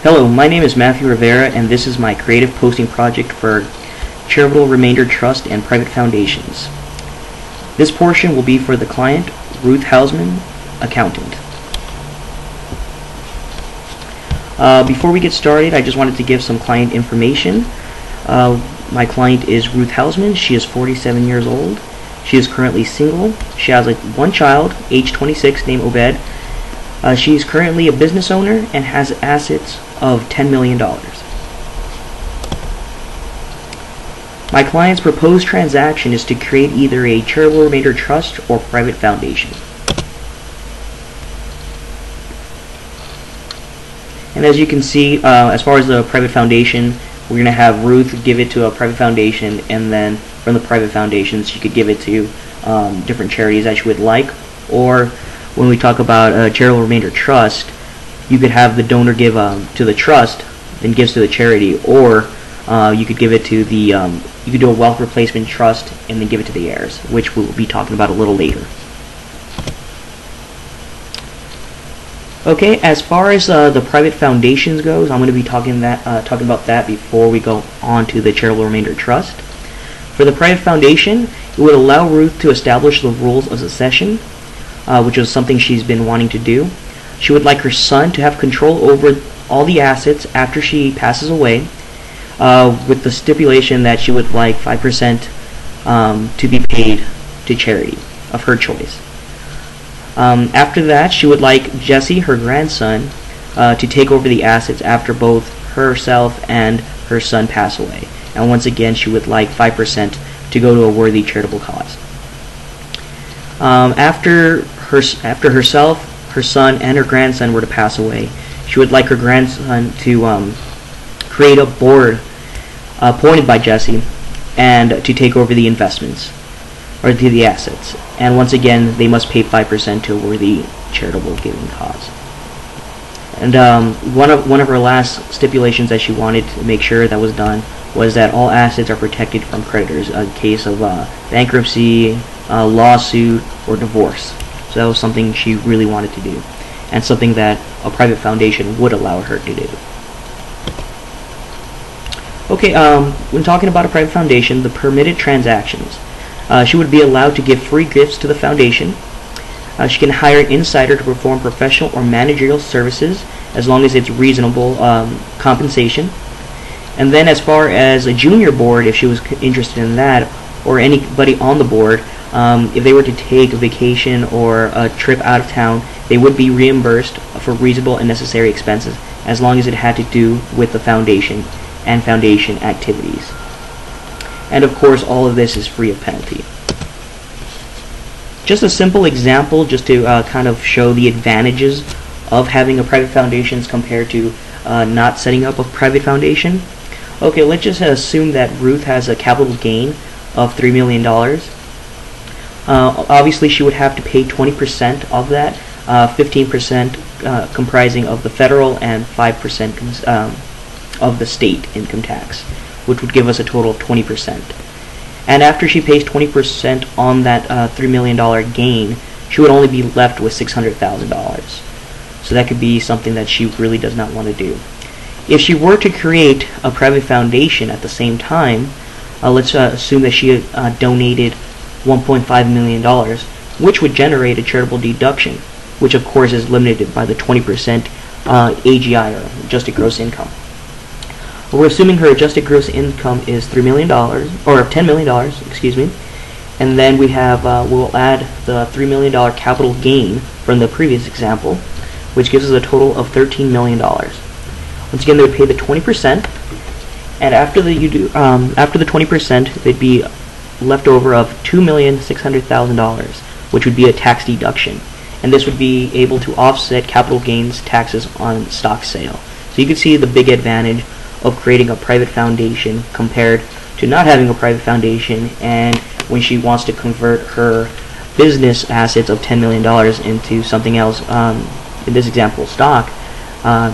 Hello, my name is Matthew Rivera, and this is my creative posting project for Charitable Remainder Trust and Private Foundations. This portion will be for the client, Ruth Hausman, accountant. Before we get started, I just wanted to give some client information. My client is Ruth Hausman. She is 47 years old. She is currently single. She has one child, age 26, named Obed. She is currently a business owner and has assets of $10 million. My client's proposed transaction is to create either a charitable remainder trust or private foundation. And as you can see, as far as the private foundation, we're going to have Ruth give it to a private foundation, and then from the private foundation she could give it to different charities that she would like. Or when we talk about a charitable remainder trust, you could have the donor give to the trust, then gives to the charity, or you could give it to the you could do a wealth replacement trust and then give it to the heirs, which we'll be talking about a little later. Okay, as far as the private foundations goes, I'm going to be talking about that before we go on to the charitable remainder trust. For the private foundation, it would allow Ruth to establish the rules of succession, which is something she's been wanting to do. She would like her son to have control over all the assets after she passes away, with the stipulation that she would like 5% to be paid to charity of her choice. After that, she would like Jesse, her grandson, to take over the assets after both herself and her son pass away. And once again, she would like 5% to go to a worthy charitable cause. After herself, her son, and her grandson were to pass away, she would like her grandson to create a board appointed by Jesse and to take over the investments, or to the assets. And once again, they must pay 5% to a worthy charitable giving cause. And one of her last stipulations that she wanted to make sure that was done was that all assets are protected from creditors in case of bankruptcy, lawsuit, or divorce. So that was something she really wanted to do, and something that a private foundation would allow her to do. Okay, when talking about a private foundation, the permitted transactions. She would be allowed to give free gifts to the foundation. She can hire an insider to perform professional or managerial services as long as it's reasonable compensation. And then as far as a junior board, if she was interested in that, or anybody on the board, if they were to take a vacation or a trip out of town, they would be reimbursed for reasonable and necessary expenses as long as it had to do with the foundation and foundation activities. And of course, all of this is free of penalty. Just a simple example, just to kind of show the advantages of having a private foundation compared to not setting up a private foundation. Okay, let's just assume that Ruth has a capital gain of $3 million. Obviously, she would have to pay 20% of that, 15% comprising of the federal and 5% of the state income tax, which would give us a total of 20%. And after she pays 20% on that $3 million gain, she would only be left with $600,000. So that could be something that she really does not want to do. If she were to create a private foundation at the same time, let's assume that she donated $1.5 million, which would generate a charitable deduction, which of course is limited by the 20% AGI, or adjusted gross income. We're assuming her adjusted gross income is $3 million, or $10 million, excuse me, and then we have we'll add the $3 million capital gain from the previous example, which gives us a total of $13 million. Once again, they would pay the 20%, and after the 20%, they'd be left over of $2,600,000, which would be a tax deduction, and this would be able to offset capital gains taxes on stock sale. So you can see the big advantage of creating a private foundation compared to not having a private foundation, and when she wants to convert her business assets of $10 million into something else, in this example stock,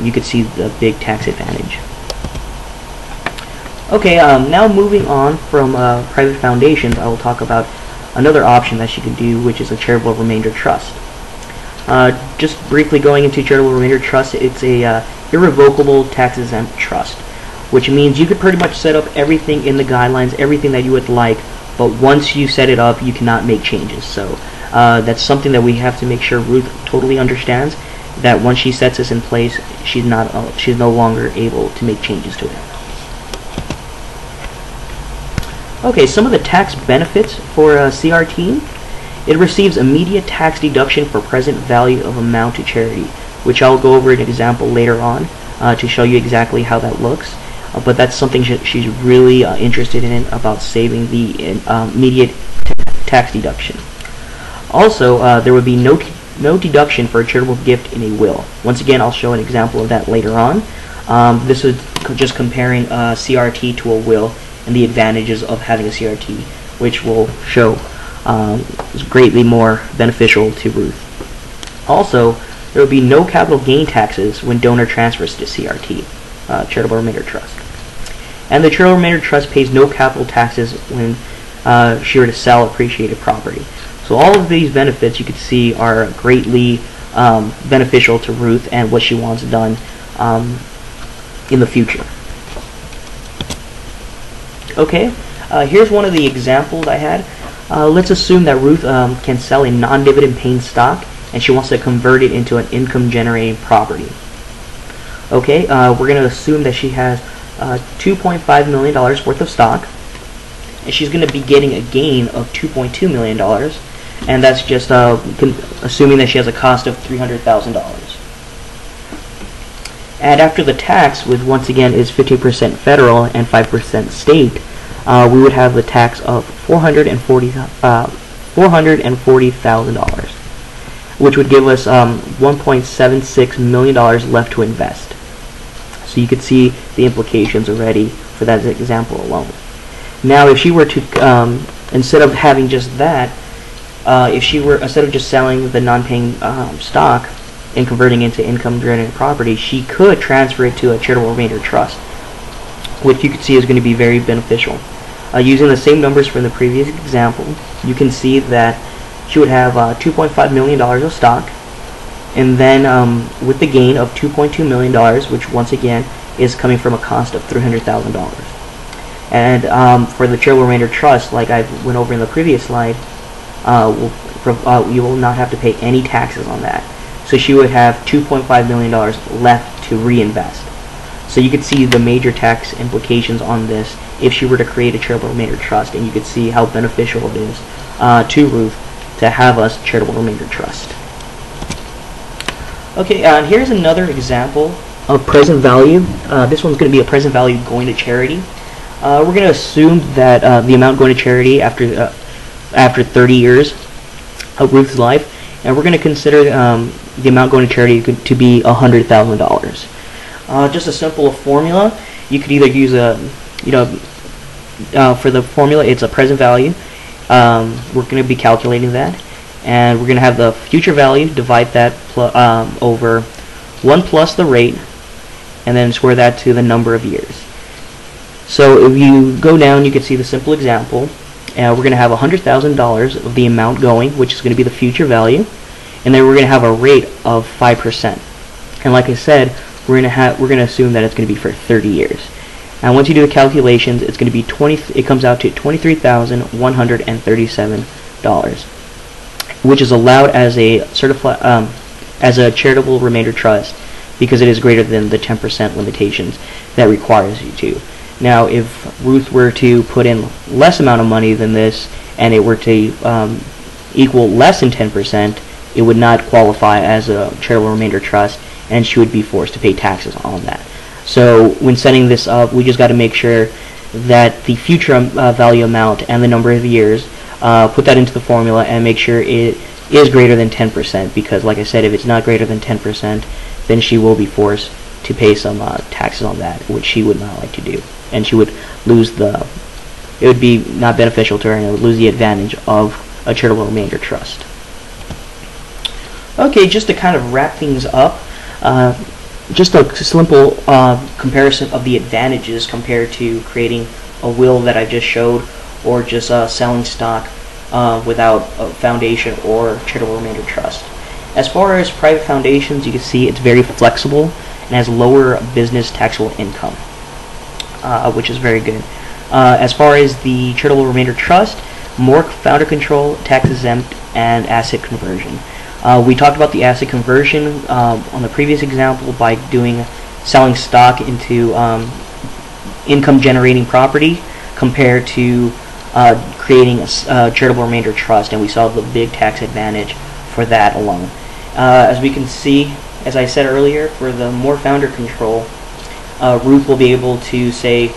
you could see the big tax advantage. Okay, now moving on from private foundations, I will talk about another option that she can do, which is a charitable remainder trust. Just briefly going into charitable remainder trust, it's a irrevocable tax-exempt trust, which means you could pretty much set up everything in the guidelines, everything that you would like, but once you set it up, you cannot make changes. So that's something that we have to make sure Ruth totally understands, that once she sets this in place, she's no longer able to make changes to it. Okay, some of the tax benefits for CRT. It receives immediate tax deduction for present value of amount to charity, which I'll go over an example later on to show you exactly how that looks. But that's something she's really interested in, about saving the immediate tax deduction. Also, there would be no deduction for a charitable gift in a will. Once again, I'll show an example of that later on. This is just comparing a CRT to a will and the advantages of having a CRT, which will show is greatly more beneficial to Ruth. Also, there will be no capital gain taxes when donor transfers to CRT, Charitable Remainder Trust. And the Charitable Remainder Trust pays no capital taxes when she were to sell appreciated property. So all of these benefits you can see are greatly beneficial to Ruth and what she wants done in the future. Okay, here's one of the examples I had. Let's assume that Ruth can sell a non-dividend paying stock and she wants to convert it into an income generating property. Okay, we're going to assume that she has $2.5 million worth of stock, and she's going to be getting a gain of $2.2 million, and that's just assuming that she has a cost of $300,000. And after the tax, which once again is 15% federal and 5% state, we would have the tax of $440,000, which would give us $1.76 million left to invest. So you could see the implications already for that example alone. Now, if she were to, instead of having just that, instead of just selling the non-paying stock and converting into income-generating property, she could transfer it to a charitable remainder trust, which you can see is going to be very beneficial. Using the same numbers from the previous example, you can see that she would have $2.5 million of stock, and then with the gain of $2.2 million, which once again is coming from a cost of $300,000. And for the charitable remainder trust, like I went over in the previous slide, you will not have to pay any taxes on that. So she would have $2.5 million left to reinvest. So you could see the major tax implications on this if she were to create a charitable remainder trust, and you could see how beneficial it is to Ruth to have a charitable remainder trust. Okay, and here's another example of present value. This one's going to be a present value going to charity. We're going to assume that the amount going to charity after 30 years of Ruth's life, and we're going to consider the amount going to charity to be $100,000. Just a simple formula. You could either use for the formula, it's a present value. We're going to be calculating that, and we're going to have the future value, divide that over 1 plus the rate, and then square that to the number of years. So if you go down, you can see the simple example. We're going to have $100,000 of the amount going, which is going to be the future value, and then we're going to have a rate of 5%. And like I said, we're going to assume that it's going to be for 30 years. And once you do the calculations, it's going to be it comes out to $23,137, which is allowed as a charitable remainder trust because it is greater than the 10% limitations that requires you to. Now, if Ruth were to put in less amount of money than this, and it were to equal less than 10%, it would not qualify as a charitable remainder trust, and she would be forced to pay taxes on that. So when setting this up, we just got to make sure that the future value amount and the number of years, put that into the formula and make sure it is greater than 10%, because like I said, if it's not greater than 10%, then she will be forced to pay some taxes on that, which she would not like to do, and she would lose it would be not beneficial to her, and it would lose the advantage of a charitable remainder trust. Okay, just to kind of wrap things up, just a simple comparison of the advantages compared to creating a will that I just showed, or just selling stock without a foundation or charitable remainder trust. As far as private foundations, you can see it's very flexible. and has lower business taxable income, which is very good. As far as the charitable remainder trust, more founder control, tax exempt, and asset conversion. We talked about the asset conversion on the previous example by selling stock into income generating property compared to creating a charitable remainder trust, and we saw the big tax advantage for that alone. As we can see, as I said earlier, for the more founder control, Ruth will be able to say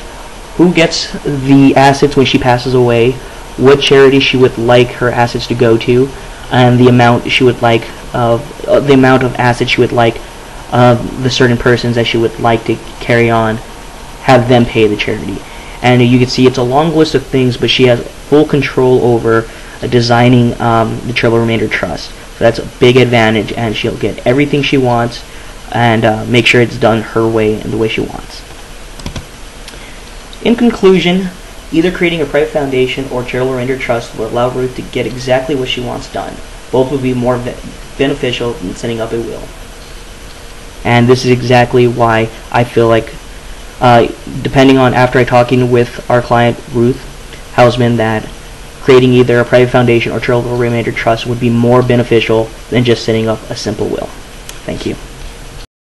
who gets the assets when she passes away, what charity she would like her assets to go to, and the amount she would like the amount of assets she would like the certain persons that she would like to carry on, have them pay the charity. And you can see it's a long list of things, but she has full control over designing the charitable remainder trust. So that's a big advantage, and she'll get everything she wants and make sure it's done her way and the way she wants. In conclusion, either creating a private foundation or charitable remainder trust will allow Ruth to get exactly what she wants done. Both will be more beneficial than setting up a will. And this is exactly why I feel like, depending on after talking with our client Ruth Hausman, that creating either a private foundation or charitable remainder trust would be more beneficial than just setting up a simple will. Thank you.